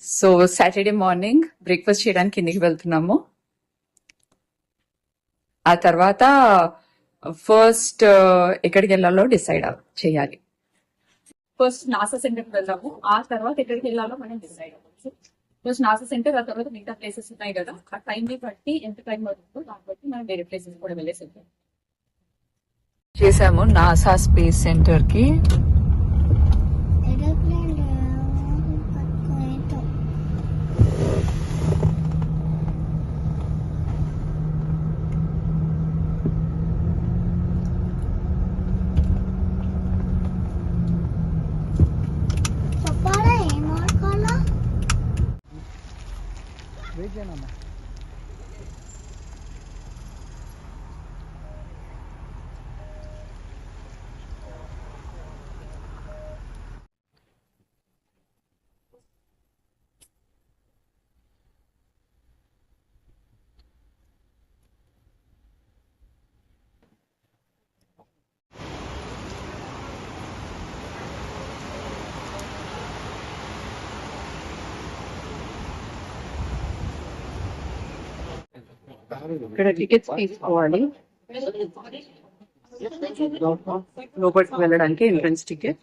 So Saturday morning breakfast చేయడానికి కిందికి వెళ్తున్నాము. ఆ తర్వాత ఫస్ట్ ఎక్కడికి వెళ్ళాలో డిసైడ్ చేయాలి. ఫస్ట్ నాసా సెంటర్కి వెళ్దాము, ఆ తర్వాత ఎక్కడికి వెళ్ళాలో మనం డిసైడ్ అవ్వచ్చు. ఫస్ట్ నాసా సెంటర్, ఆ తర్వాత మిగతా ప్లేసెస్ ఉన్నాయి కదా, ఆ టైం ని బట్టి ఎంత టైం పడుతుందో దాన్ని బట్టి మనం వేరే ప్లేసెస్ కూడా వెళ్ళేసి వెళ్తాం. చేసాము నాసా స్పేస్ సెంటర్ కి. ఇక్కడ టికెట్స్ తీసుకోవాలి. లోపలికి వెళ్ళడానికి ఎంట్రన్స్ టికెట్.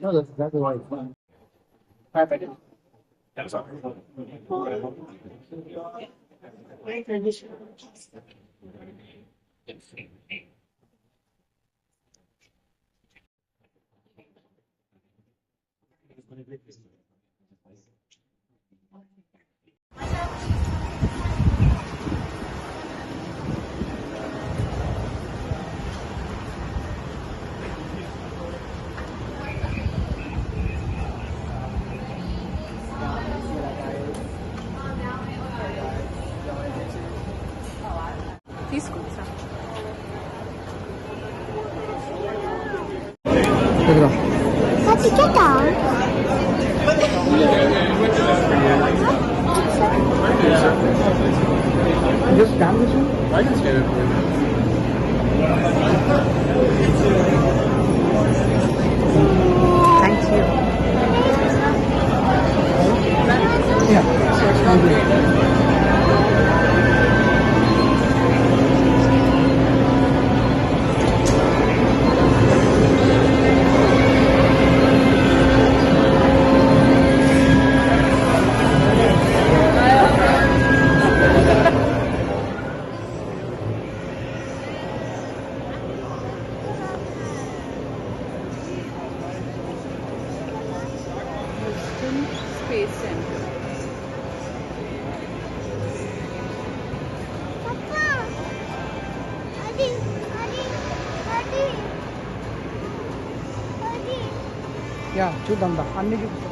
తీసుకుంటా. Just scan this one? I can scan it for you. Thank you. Yeah, sounds good. Space Center. Yeah, చూద్దాం దా అన్ని చూపిస్తా.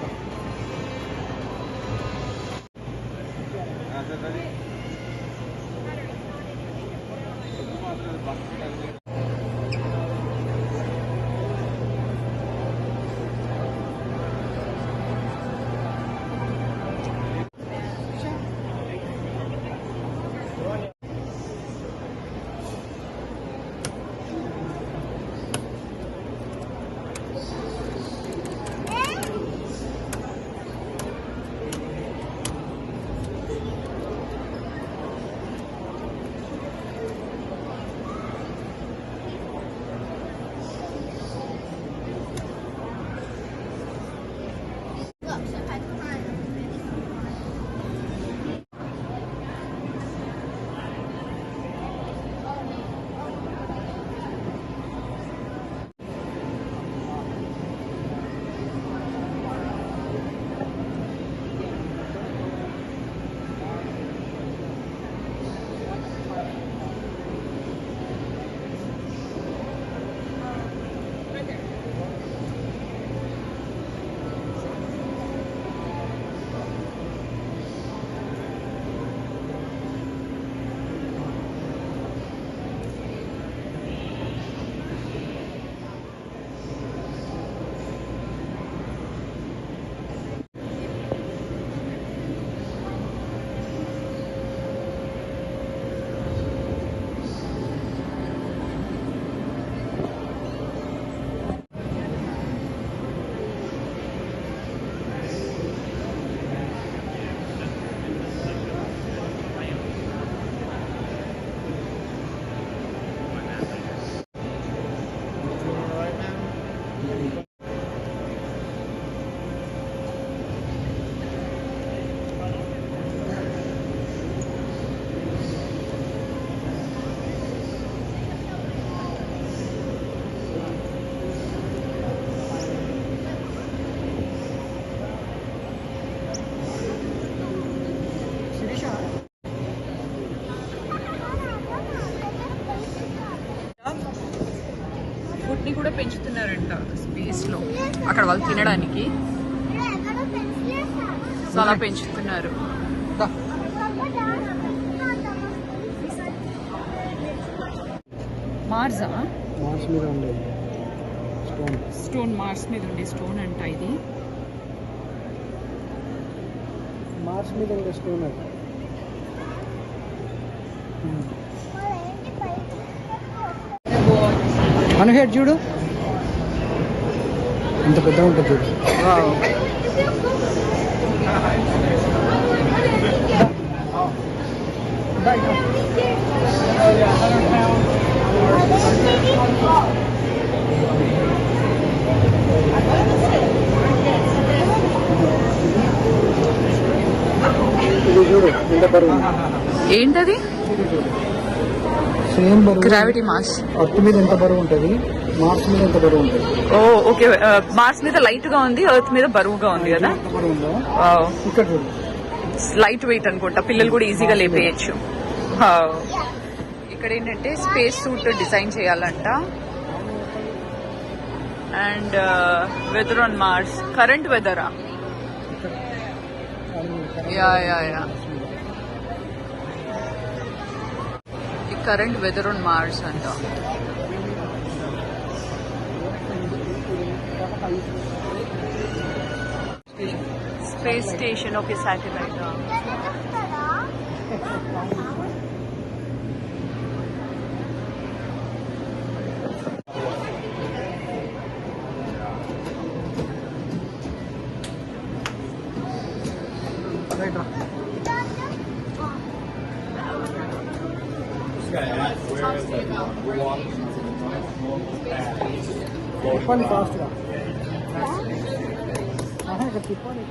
అక్కడ వాళ్ళు తినడానికి. సో అలా పెంచుతున్నారు. మార్జా మార్స్ మీద ఉండే స్టోన్. స్టోన్, మార్స్ మీద ఉండే స్టోన్ అంట ఇది. మార్స్ మీద ఉండే స్టోన్ అది. మన హెడ్ చూడు ఎంత పెద్ద ఉంటుంది చూడు. ఇది చూడు ఎంత బరువు. ఏంటది? సేమ్ బరువు. Gravity mass. అర్త్ మీద ఎంత బరువు ఉంటుంది, మార్స్ మీద ఎంత బరువు ఉంటుంది. ఓ ఓకే. మార్స్ మీద లైట్ గా ఉంది, ఎర్త్ మీద బరువుగా ఉంది కదా. ఎంత బరువు ఉందో Wow. ఇక్కడ చూడు. లైట్ వెయిట్ అనుకుంటా, పిల్లలు కూడా ఈజీగా లేపేయచ్చు. Wow. ఇక్కడ ఏంటంటే స్పేస్ సూట్ డిజైన్ చేయాలంట. And weather on Mars, current వెదరా? Yeah yeah yeah, current weather on Mars అంట. Space station, okay, satellite. తిప్పాలి ఫాస్ట్గా. ఇక్కడ తిప్పాలి.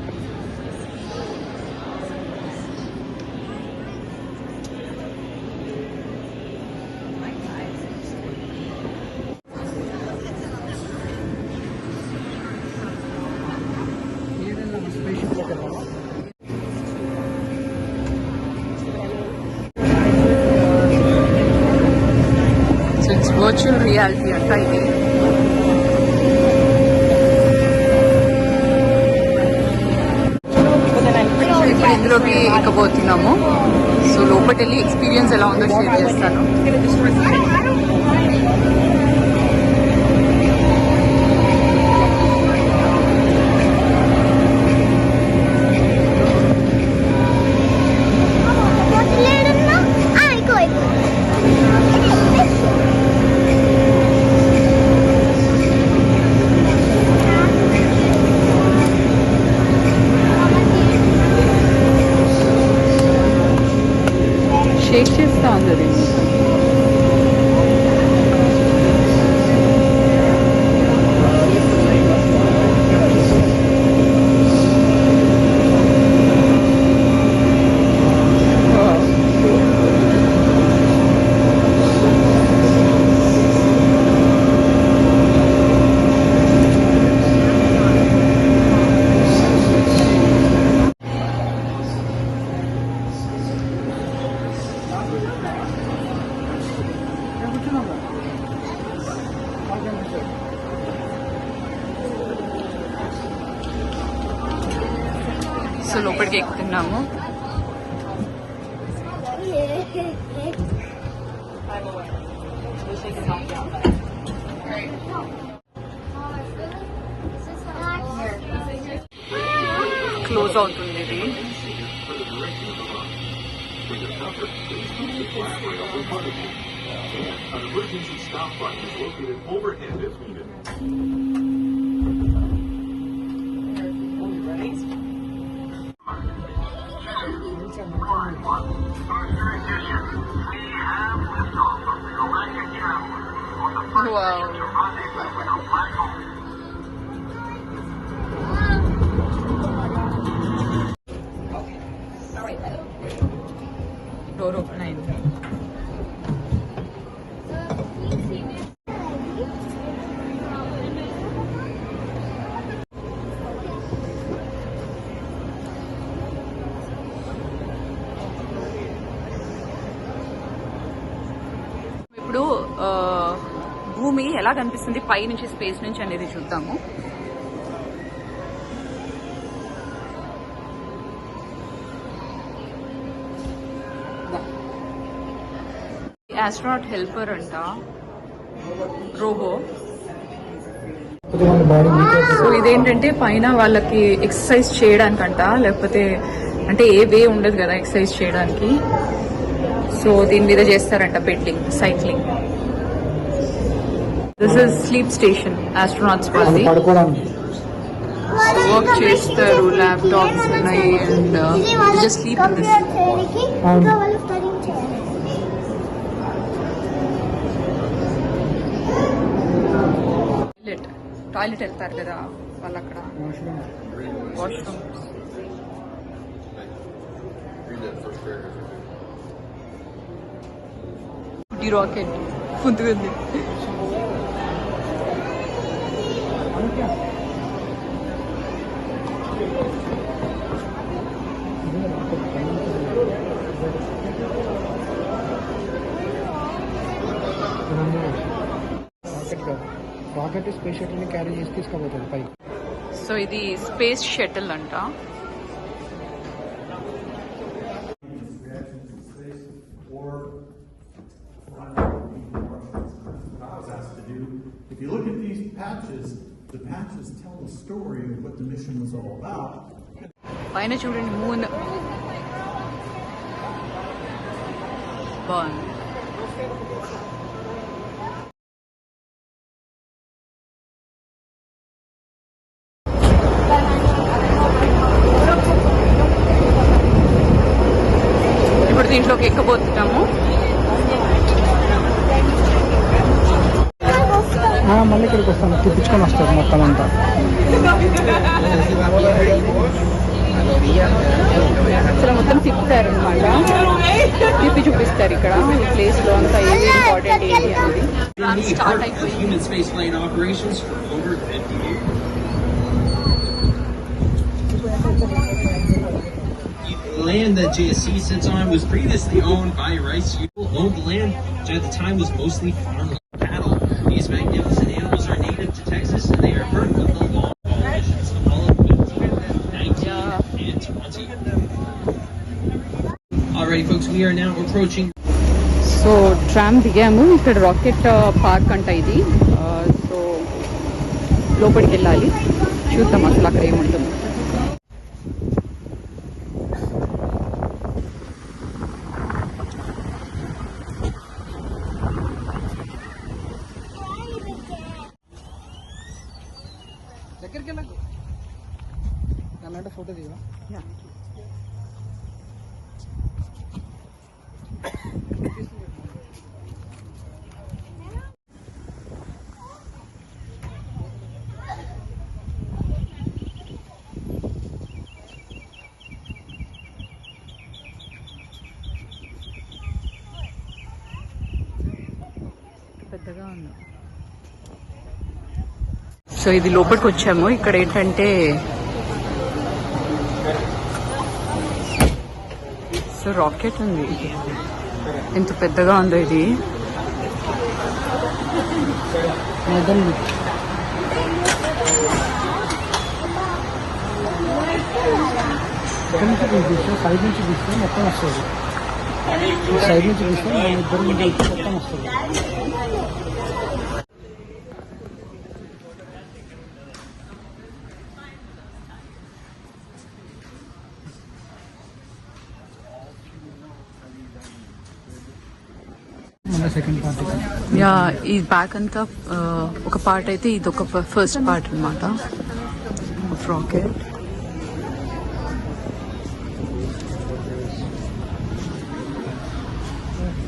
వర్చువల్ రియాలిటీ అంట ఇది. ఇప్పుడు ఇందులోకి ఎక్కబోతున్నాము. సో లోపలికి వెళ్ళి ఎక్స్పీరియన్స్ ఎలా ఉందో షేర్ చేస్తాను. షేక్ చేస్తా ఉంది అది. సో లోపలికి ఎక్కుతున్నాము. క్లోజ్ అవుతుంది ఇది. Wow. Door open అయింది. ఇప్పుడు భూమి ఎలా కనిపిస్తుంది పై నుంచి, స్పేస్ నుంచి అనేది చూద్దాము. ఆస్ట్రోనాట్ హెల్పర్ అంట, రోబో. సో ఇదేంటంటే పైన వాళ్ళకి ఎక్సర్సైజ్ చేయడానికంట, లేకపోతే అంటే ఏ వే ఉండదు కదా ఎక్సర్సైజ్ చేయడానికి. సో దీని మీద చేస్తారంట బెడ్లింగ్, cycling. This is sleep station astronauts వాళ్ళది. వర్క్ చేస్తారు, ల్యాప్టాప్స్ ఉన్నాయి and just sleep in this. Toilet వెళ్తారు కదా వాళ్ళు అక్కడ, వాష్రూమ్. రాకెట్ పుంతుకుంది. రాకెట్ స్పేస్ షటిల్ ని క్యారీ చేసి తీసుకుపోతుంది పై. సో ఇది స్పేస్ షటిల్ అంట. If you look at these patches, the patches tell the story of what the mission was all about. పైన చూడండి మూన్ బాగుంది. ఇప్పుడు దీంట్లోకి ఎక్కబోతున్నాము. మళ్ళీ ఇక్కడికి వస్తాను, తిప్పించుకొని వస్తారు మొత్తం అంతా. అసలు మొత్తం తిప్పుతారు అనమాట, తిప్పి చూపిస్తారు ఇక్కడ ఈ ప్లేస్ లో అంతా ఏది ఇంపార్టెంట్ ఏంటి అనేది. స్టార్ట్ అయిపోయింది. Human spaceflight operations for over 50 years. The land that JSC sits on was previously owned by Rice. Owned the land, which at the time was mostly farmed cattle. These magnificent animals are native to Texas, and they are part of the long-haul missions Apollo 15, 19, and 20. Alrighty, folks, we are now approaching. So tram దిగాము. ఇక్కడ rocket park అంట ఇది. So లోపలికి వెళ్ళాలి, చూద్దాం అసలు అక్కడ ఏముంటుందో. దగ్గరికి వెళ్ళకు, నన్నంటే ఫోటో దిగా. పెద్దగా ఉంది. సో ఇది లోపలికి వచ్చాము. ఇక్కడ ఏంటంటే సో రాకెట్ ఉంది, ఎంత పెద్దగా ఉందో ఇది. సైడ్ నుంచి తీస్తే మొత్తం వస్తుంది. సైడ్ నుంచి తీస్తే మన ఇద్దరు మొత్తం వస్తుంది. సెకండ్ పార్ట్ యా, ఈ బ్యాక్ అంతా ఒక పార్ట్ అయితే ఇది ఒక ఫస్ట్ పార్ట్ అనమాట rocket.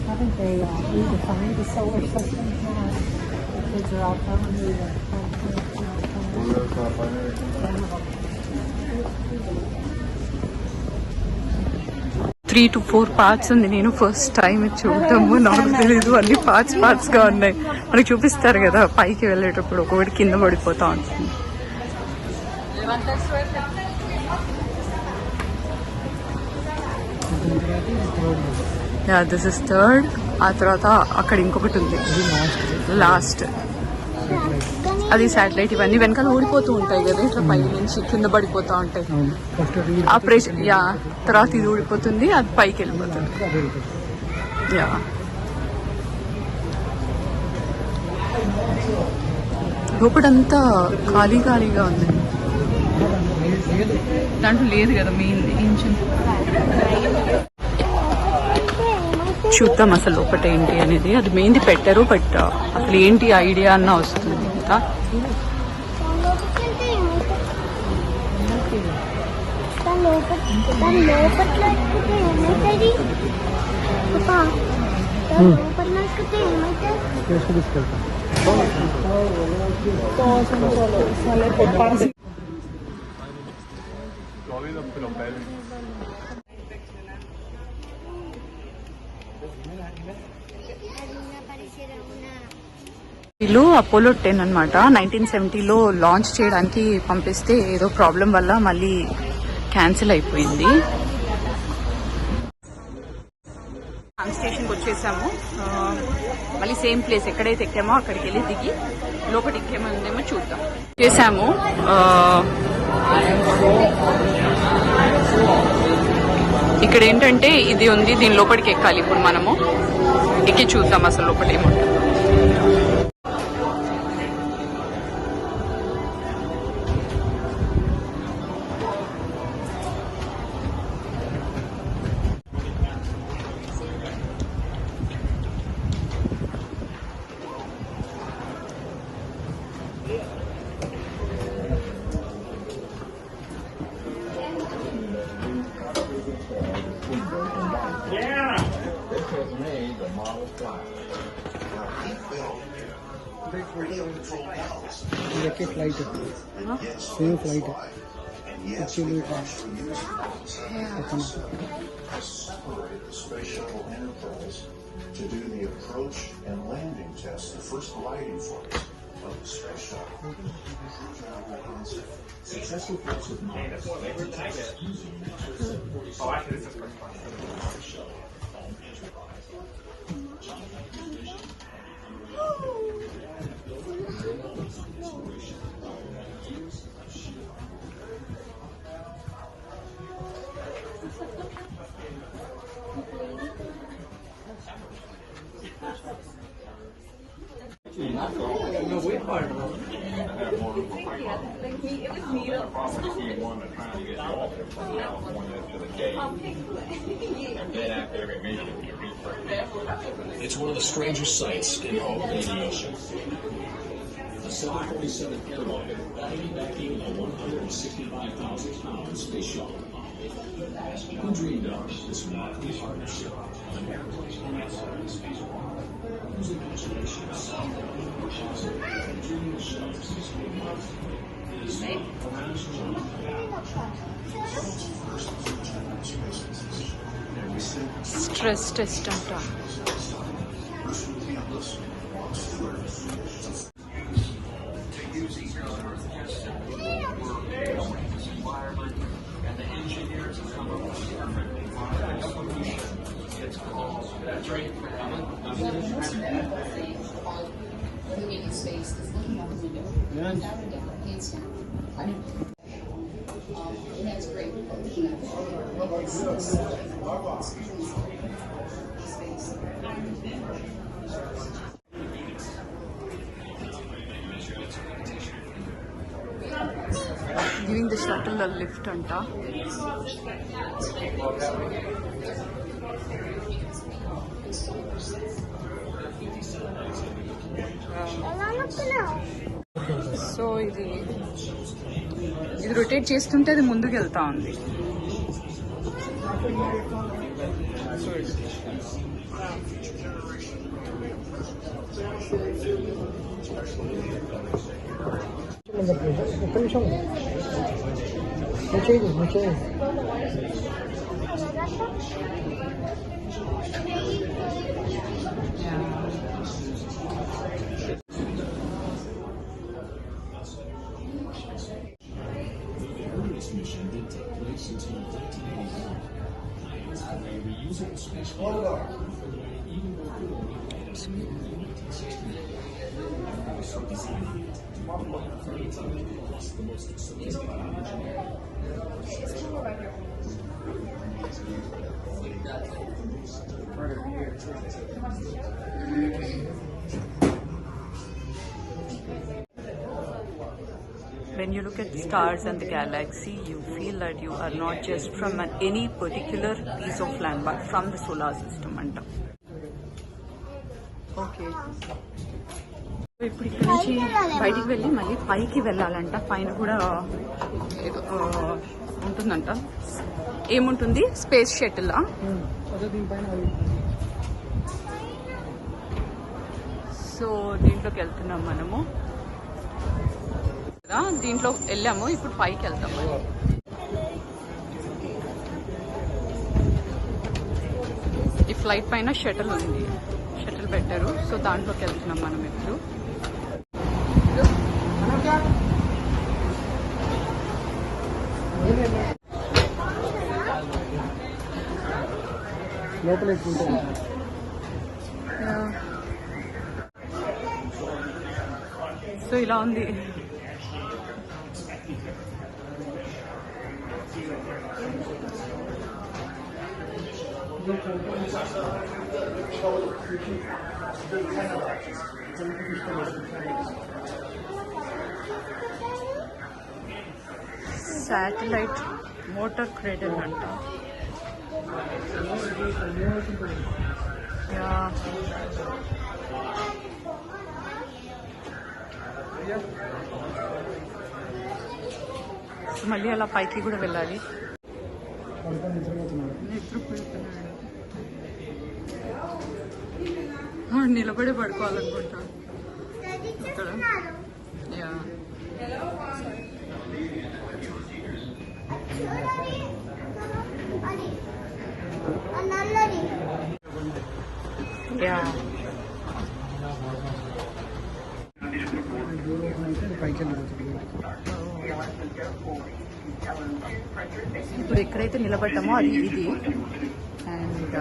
Haven't they redefined the solar system now? The kids are all telling me that. 3 to 4 parts ఉంది. నేను ఫస్ట్ టైం చూడటము, నాకు తెలీదు అన్ని పార్ట్స్ గా ఉన్నాయి. మనకి చూపిస్తారు కదా పైకి వెళ్ళేటప్పుడు, ఒకటి కింద పడిపోతా ఉంటుంది. This is third. ఆ తర్వాత అక్కడ ఇంకొకటి ఉంది లాస్ట్, అది శాటిలైట్. ఇవన్నీ వెనకాల ఊడిపోతూ ఉంటాయి కదా, ఇట్లా పై నుంచి కింద పడిపోతూ ఉంటాయి. ఆ ప్రెషర్ యా, తర్వాత ఇది ఊడిపోతుంది, అది పైకి వెళ్ళిపోతుంది. యా, లోపలంతా ఖాళీ ఖాళీగా ఉంది. దాంట్లో లేదు కదా మెయిన్ ఇంజిన్. చూద్దాం అసలు లోపల ఏంటి అనేది. అది మెయిన్ది పెట్టరు, బట్ అసలు ఏంటి ఐడియా అన్న వస్తుంది కదా. వీళ్ళు అపోలో 10 అనమాట. 1970లో లాంచ్ చేయడానికి పంపిస్తే ఏదో ప్రాబ్లం వల్ల మళ్ళీ క్యాన్సిల్ అయిపోయింది. స్టేషన్కి వచ్చేసాము. మళ్ళీ సేమ్ ప్లేస్ ఎక్కడైతే ఎక్కామో అక్కడికి వెళ్ళి దిగి లోపలికి ఎక్కేమో చూద్దాం. చేసాము. ఇక్కడ ఏంటంటే ఇది ఉంది, దీని లోపలికి ఎక్కాలి. ఇప్పుడు మనము ఎక్కి చూద్దాం అసలు లోపల ఏముంటుంది. देखिए फ्लाइट सेम फ्लाइट है actually Space Shuttle Enterprise to do the approach and landing test, the first gliding flight of the space shuttle. Successful flights with It's one of the strangest sights in all of aviation. A 747 airliner piggybacking a 165,000-pound space shuttle. Who dreamed up this remarkable partnership of an airplane and space walk? Whose imaginations dreaming shuttles is perhaps John stress test అంట. Giving the shuttle a lift anta. So ఇది rotate చేస్తుంటే అది ముందుకు వెళ్తా ఉంది. ఒక్క నిమిషం వచ్చేది mission did take place until 1981. A reusable spacecraft even go through the items in 1969. Designing it to plus the most sophisticated engineering. when you look at stars and the galaxy, you feel that you are not just from any particular piece of land, but from the solar system. Anta. Okay. ఇప్పుడు ఇక్కడ నుంచి బయటికి వెళ్ళి మళ్ళీ పైకి వెళ్ళాలంట. పైన కూడా ఏదో ఉంటుందంట. ఏముంటుంది? Space shuttle. అదే దీనిపైన సో దీంట్లోకి వెళ్తున్నాం మనము. దీంట్లో వెళ్ళాము, ఇప్పుడు పైకి వెళ్తాము. ఈ ఫ్లైట్ పైన షటిల్ ఉంది, షటిల్ పెట్టారు. సో దాంట్లోకి వెళ్తున్నాం మనం ఇప్పుడు. లోపల ఎక్కుంటుంది. సో ఇలా ఉంది. శాటిలైట్ మోటార్ క్రేడల్ అంట. మళ్ళీ అలా పైకి కూడా వెళ్ళాలి. నిలబడే పడుకోవాలనుకుంటా ఇక్కడ. పైకి వెళ్ళిపోతుంది. ఇప్పుడు ఎక్కడైతే నిలబడ్డామో అది ఇది. అండ్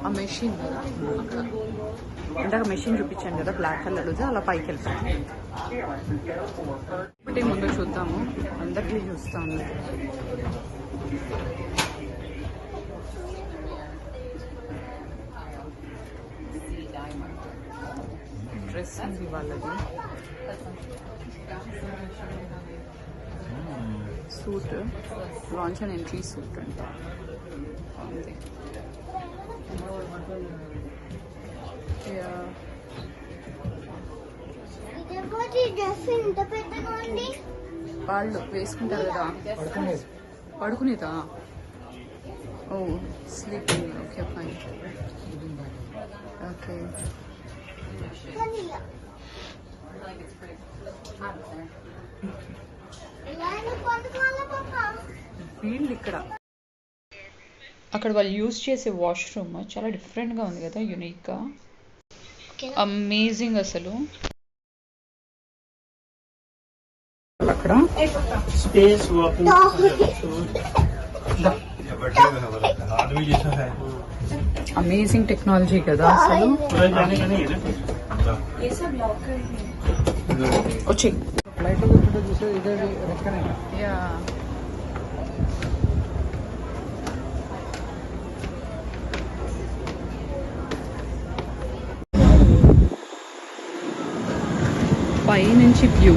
ఆ మెషిన్ అక్కడ ఇందాక మెషిన్ చూపించాను కదా బ్లాక్ కలర్, అలా పైకి వెళ్తాం. ఒకటి ముందు చూద్దాము, అందరికీ చూస్తాము. డ్రెస్ ఉంది వాళ్ళది, suit, launch and entry suit అంట. వాళ్ళు వేసుకుంటారు కదా పడుకునేదా? Oh sleeping. Okay fine. Okay field ఇక్కడ. అక్కడ వాళ్ళు యూజ్ చేసే వాష్రూమ్ చాలా డిఫరెంట్గా ఉంది కదా, యూనిక్గా, అమేజింగ్ అసలు. అక్కడ అమేజింగ్ టెక్నాలజీ కదా అసలు. వచ్చి ఫ్లైట్ లో కూర్చుంటే చూస్తే ఇదే రెక్కనే. పై నుంచి view.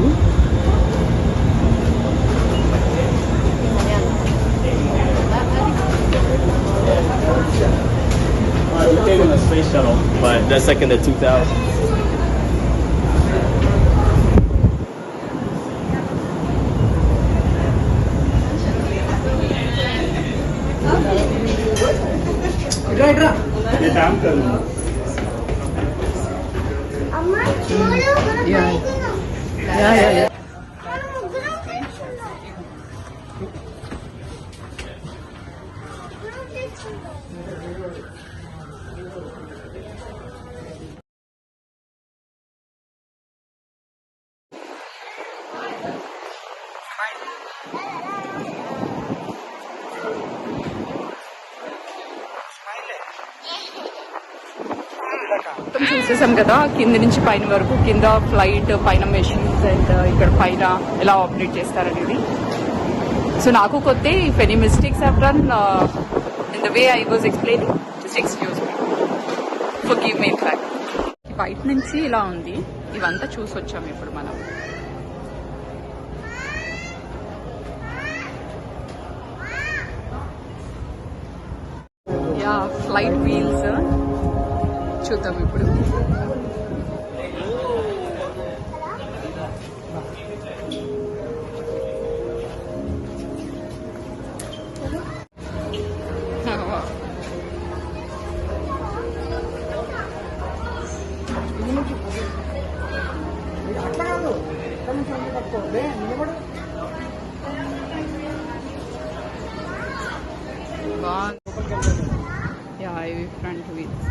We're taking a space shuttle, but that's like in the 2000s. Yeah. మొత్తం చూసేసాం కదా కింద నుంచి పైన వరకు. కింద ఫ్లైట్, పైన మెషిన్స్, అండ్ ఇక్కడ పైన ఎలా ఆపరేట్ చేస్తారనేది. సో నాకు కొత్త. If any mistakes have done in the way I was explaining, just excuse me. Forgive me in fact. బయట నుంచి ఇలా ఉంది, ఇవంతా చూసి వచ్చాము ఇప్పుడు మనం. యా, ఫ్లైట్ వీల్స్ చూద్దాం ఇప్పుడు. యా, ఇవి ఫ్రంట్ వీల్స్.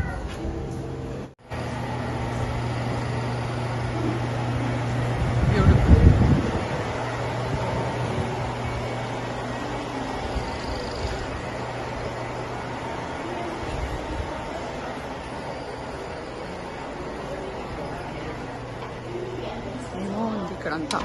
బ్యూటిఫుల్. ఏమో ఉంది ఇక్కడంతా.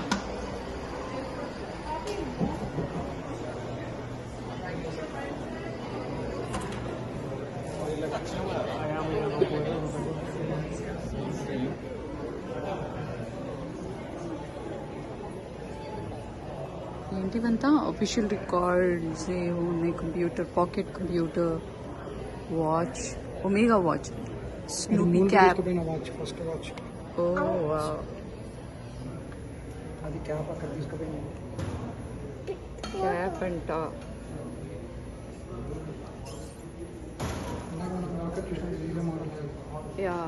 ఏంటివంతా అఫీషియల్ రికార్డ్స్ ఏమో ఉన్నాయి. Computer, pocket computer, watch, Omega watch, Snoopy cap. Watch, first watch. Oh wow. అది క్యాప్ అక్కడ తీసుకుపోయిన క్యాప్ అంట. Yeah,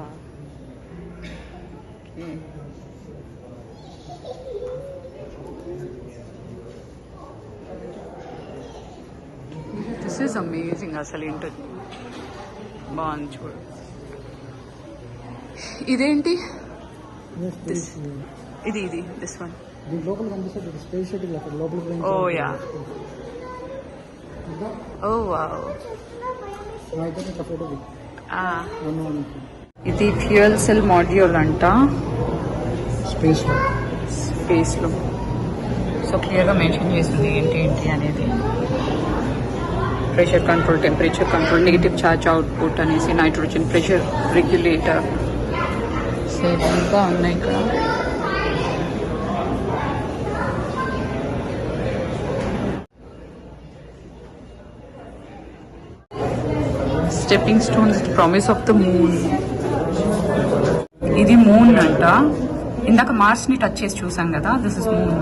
this is amazing. అసలు ఏంటో బాగుంది చూడు. ఇదేంటి? ఇది దిస్ వన్. దీని లోపల కనిపిస్తుంది స్పేస్ షటిల్ అక్కడ లోపల. ఓ యా, ఓ వావ్. ఫోటో ఇది ఫ్యూయల్ సెల్ మాడ్యూల్ అంట, స్పేస్లో. సో క్లియర్గా మెన్షన్ చేస్తుంది ఏంటి ఏంటి అనేది. Pressure control, temperature control, negative charge output అనేసి, నైట్రోజన్ ప్రెషర్ రెగ్యులేటర్. సో ఇదంతా ఉన్నాయి ఇక్కడ. Stepping stones, promise of the moon. ఇది మూన్ అంట. ఇందాక మార్స్ ని టచ్ చేసి చూసాం కదా, this is moon.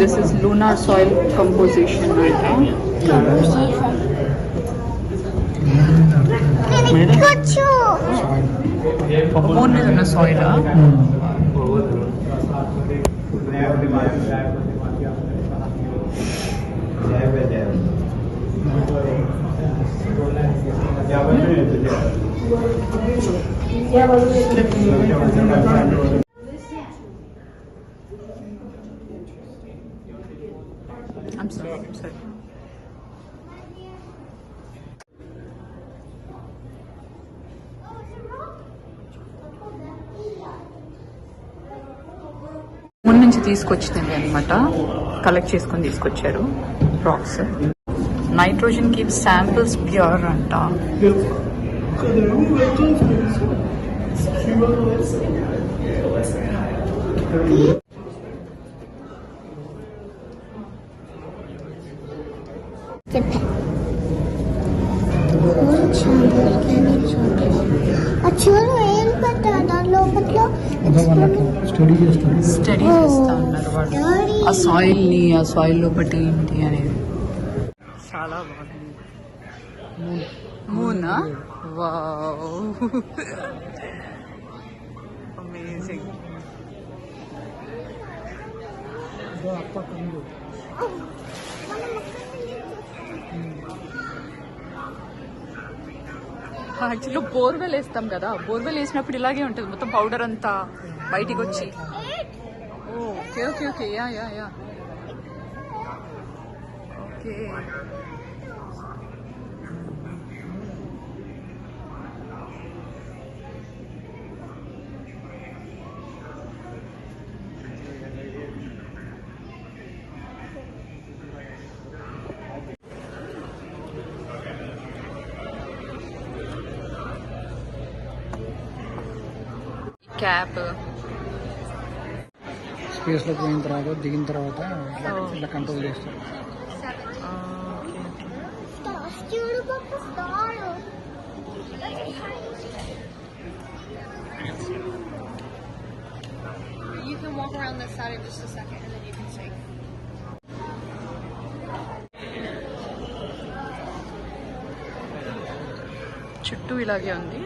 This is lunar soil composition అంట. మూన్ మీద ఉన్న సాయిల్. I'm sorry. ముందు నుంచి తీసుకొచ్చింది అనమాట, కలెక్ట్ చేసుకొని తీసుకొచ్చారు rocks. Nitrogen keep samples pure అంట. స్టడీ చేస్తా ఉన్నారు వాళ్ళు, ఆ సాయిల్ ని, ఆ సాయిల్ లోపటి ఏంటి అనేది. చాలా బాగుంది. మూన్. Wow, amazing. యాక్చువల్గా బోర్వెల్ వేస్తాం కదా, బోర్వెల్ వేసినప్పుడు ఇలాగే ఉంటుంది, మొత్తం పౌడర్ అంతా బయటికి వచ్చి. Okay okay okay, yeah yeah yeah, okay. Cap. స్పేస్లోకి పోయిన తర్వాత దిగిన తర్వాత ఇట్లా కంట్రోల్ చేస్తారు. You can walk around this side in just a second and then you can shake. చుట్టూ ఇలాగే ఉంది.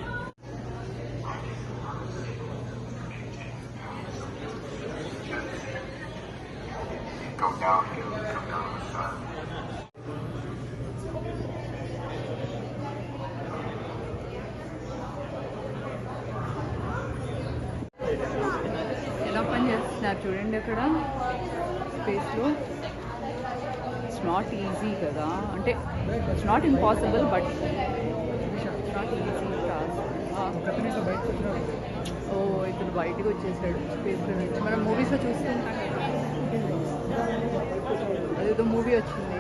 ఎలా పని చేస్తున్నారు చూడండి అక్కడ స్పేస్లో. ఇట్స్ నాట్ ఈజీ కదా, అంటే it's not impossible but it's not easy task. Oh ఇప్పుడు బయటకు వచ్చేసాడు స్పేస్లో నుంచి. మనం మూవీస్లో చూస్తుంటాం కదా, అదేదో మూవీ వచ్చింది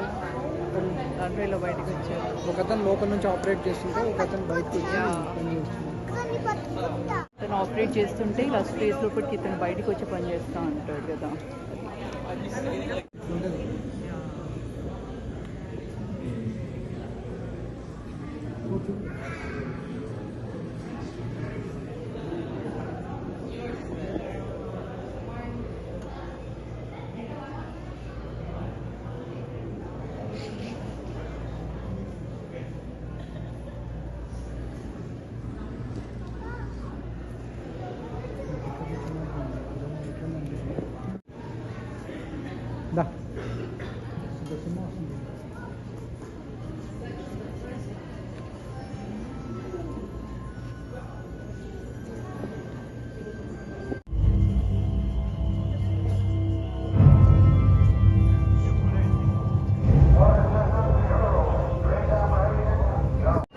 దాంట్లో ఇలా బయటకు వచ్చాడు. ఒక అతను లోపల నుంచి ఆపరేట్ చేస్తుంటే ఒక అతను బయటకు వచ్చి పని చేస్తున్నాడు. అతను ఆపరేట్ చేస్తుంటే ఇలా స్పేస్ లోపలికి ఇతను బయటకు వచ్చి పని చేస్తూ ఉంటాడు కదా. దా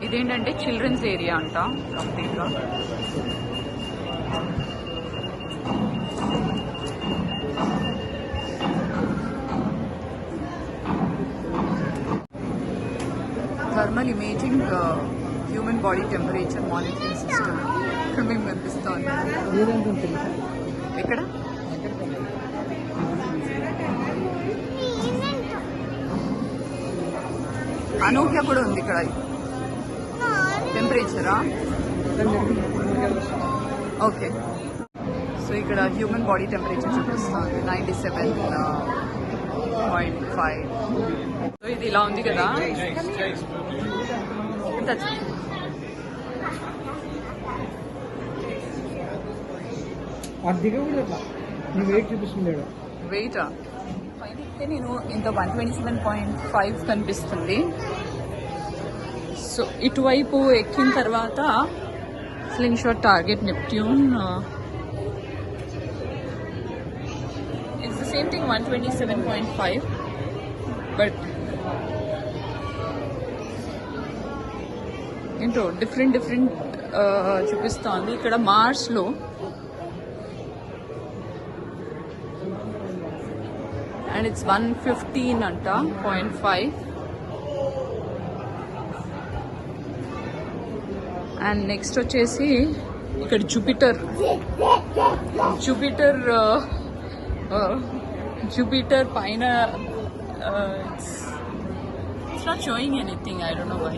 ఇదేంటంటే చిల్డ్రన్స్ ఏరియా అంట కంప్లీట్గా. Thermal imaging human body temperature monitoring system ఇక్కడ మేము కనిపిస్తాం. ఎక్కడ అనూహ్య కూడా ఉంది ఇక్కడ. టెంపరేచరా? ఓకే. సో ఇక్కడ హ్యూమన్ బాడీ టెంపరేచర్ చూపిస్తుంది 97.5. సో ఇది ఇలా ఉంది కదా. అది దిగకూడదు అట్లా. నీ వెయిట్ చూపిస్తుంది. వెయిటా? పైన ఎక్కితే నేను ఇంత 127.5 కనిపిస్తుంది. సో ఇటువైపు ఎక్కిన తర్వాత sling shot target Neptune it's the same thing 127.5 but ఏంటో డిఫరెంట్ చూపిస్తోంది. ఇక్కడ మార్స్లో అండ్ ఇట్స్ 115 అంట 0.5. అండ్ నెక్స్ట్ వచ్చేసి ఇక్కడ జూపిటర్ పైన it's not showing anything. I don't know why.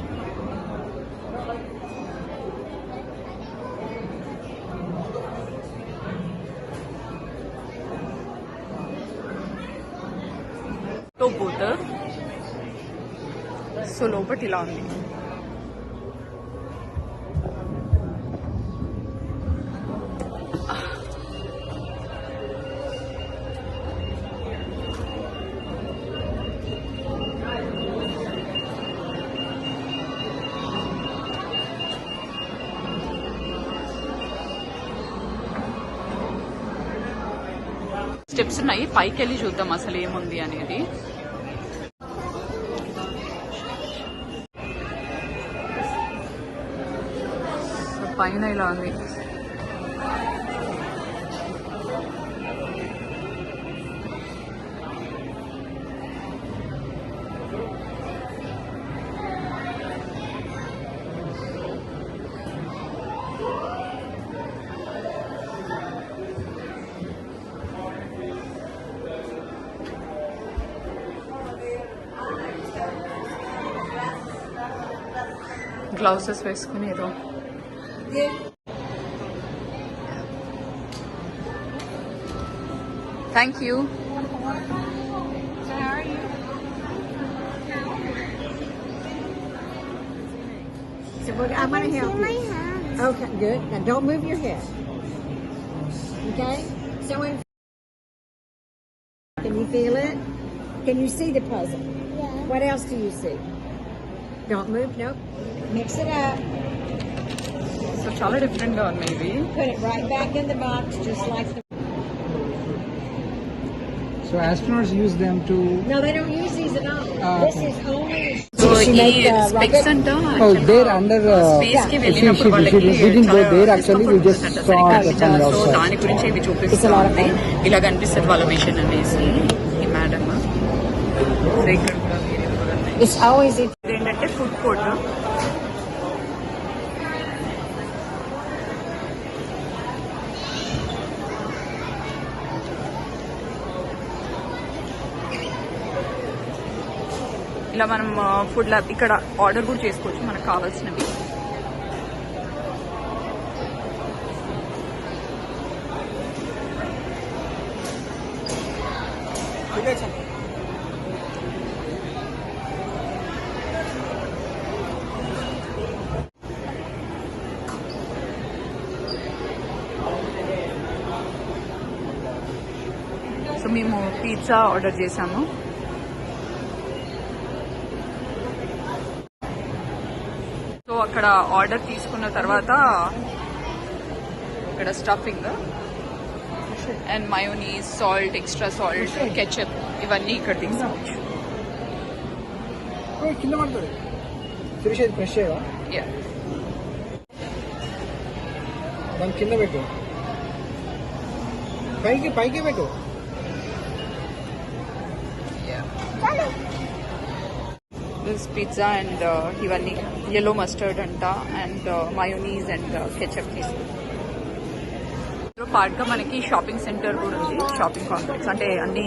బూటర్. సో లోపటి ఇలా ఉంది. స్టెప్స్ ఉన్నాయి, పైకి వెళ్ళి చూద్దాం అసలు ఏముంది అనేది. పైన ఇలా ఉంది. గ్లౌసెస్ వేసుకుని ఏదో thank you. So I'm going to help you. Okay, good. Now don't move your head. Okay? So can you feel it? Can you see the puzzle? Yeah. What else do you see? Don't move. Nope. Mix it up. So చాలా different గా ఉన్నాయి ఇవి. Put it right back in the box, just like the. So astronauts use them to. No, they don't use these at all. This is only. So She ఈ make the specs rocket. అంట Oh, they're under. Space కి వెళ్ళినప్పుడు వాళ్ళకి we didn't go there actually. We just saw the sun so outside. దాని గురించి ఇవి చూపిస్తుంది. ఇలా కనిపిస్తుంది వాళ్ళ మిషన్ అనేసి ఈ మేడం. సో ఇక్కడ కూడా వేరే కూడా ఉన్నాయి. It's always. ఏంటంటే ఫుడ్ కోర్ట్. ఇలా మనం ఫుడ్ ల్యాబ్ ఇక్కడ ఆర్డర్ కూడా చేసుకోవచ్చు మనకు కావాల్సినవి. సో మేము పిజ్జా ఆర్డర్ చేసాము. సో అక్కడ ఆర్డర్ తీసుకున్న తర్వాత ఇక్కడ stuffing and mayonnaise, salt, extra salt, ketchup ఇవన్నీ ఇక్కడ తీసుకోవచ్చు. కింద పడుతుంది. శిరీష్ ఇది ఫ్రెష్ చేయవా? యా దాని కింద పెట్టు. పైకి పెట్టు. దిస్ పిజ్జా అండ్ ఇవన్నీ yellow మస్టర్డ్ అంట అండ్ మయోనీస్ అండ్ కెచప్ తీసుకుంటాం. పార్ట్గా మనకి షాపింగ్ సెంటర్ కూడా ఉంది, షాపింగ్ కాంప్లెక్స్ అంటే అన్ని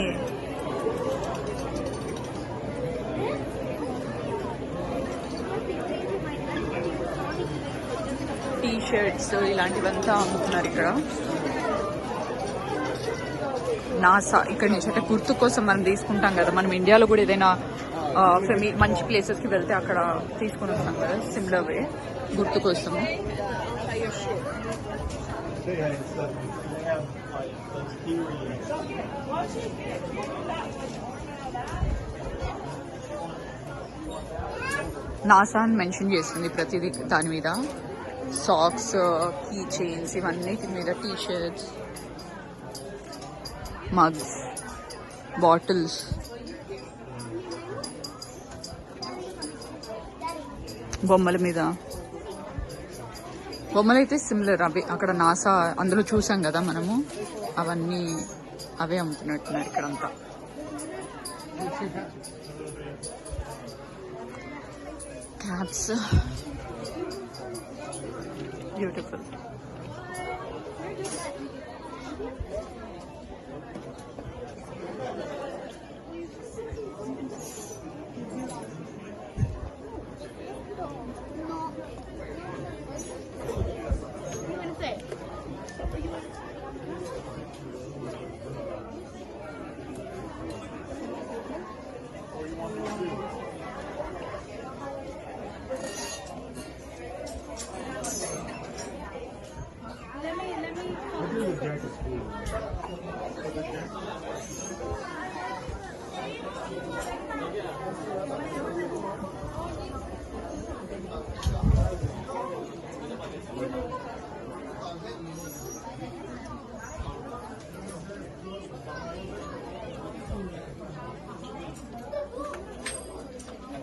టీ షర్ట్స్ ఇలాంటివంతా అమ్ముతున్నారు ఇక్కడ. నాసా ఇక్కడ నుంచి అంటే గుర్తు కోసం మనం తీసుకుంటాం కదా, మనం ఇండియాలో కూడా ఏదైనా మంచి ప్లేసెస్కి వెళ్తే అక్కడ తీసుకుని వస్తాం కదా, సిమిలర్ వే గుర్తు కోసము. నాసా అని మెన్షన్ చేస్తుంది ప్రతిదీ దాని మీద. సాక్స్, కీ చైన్స్ ఇవన్నిటి మీద, టీ షర్ట్స్, మగ్స్, బాటిల్స్. బొమ్మల మీద బొమ్మలు అయితే సిమిలర్ అవి అక్కడ నాసా అందులో చూసాం కదా మనము, అవన్నీ అవే అమ్ముతున్నట్టున్నారు ఇక్కడంతా. Caps beautiful.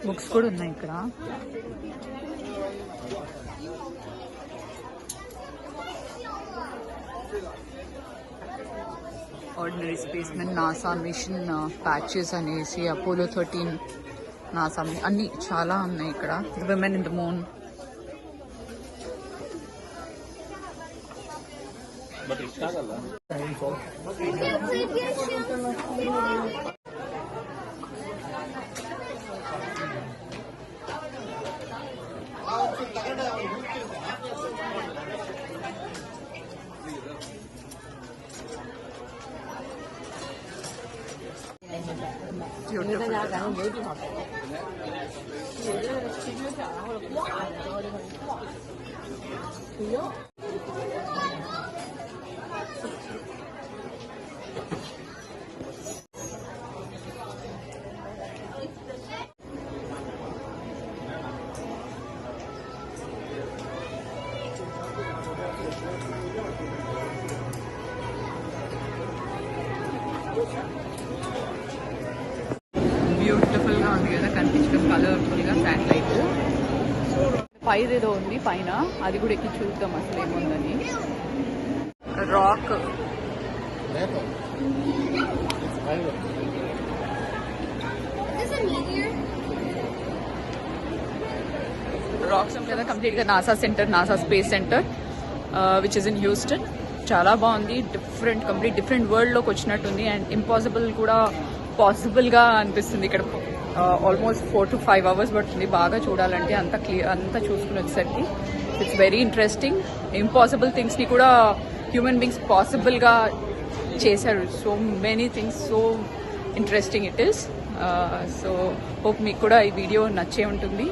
బుక్స్ కూడా ఉన్నాయి ఇక్కడ. Ordinary spacemen, NASA mission patches అనేసి, అపోలో 13, నాసా అన్ని చాలా ఉన్నాయి ఇక్కడ. Women in the moon. 咱们没地方摆。有的骑车场或者挂的时候就很挂。不用。బ్యూటిఫుల్ గా ఉంది కదా, కనిపించడం కలర్ఫుల్ గా శాటిలైట్. పైదేదో ఉంది పైన, అది కూడా ఎక్కి చూద్దాం అసలు ఏముందని. రాక్ రాక్స్ కదా కంప్లీట్ గా NASA centre, NASA space centre which is in Houston. చాలా బాగుంది, కంప్లీట్ డిఫరెంట్ వరల్డ్ లోకి వచ్చినట్టుంది. అండ్ ఇంపాసిబుల్ కూడా పాసిబుల్ గా అనిపిస్తుంది. ఇక్కడ ఆల్మోస్ట్ 4 to 5 hours పడుతుంది బాగా చూడాలంటే, అంతా చూసుకుని వచ్చేసరికి. It's very interesting. Impossible things ని కూడా హ్యూమన్ బీయింగ్స్ పాసిబుల్ గా చేశారు. So many things, so interesting it is. So hope మీకు కూడా ఈ వీడియో నచ్చే ఉంటుంది.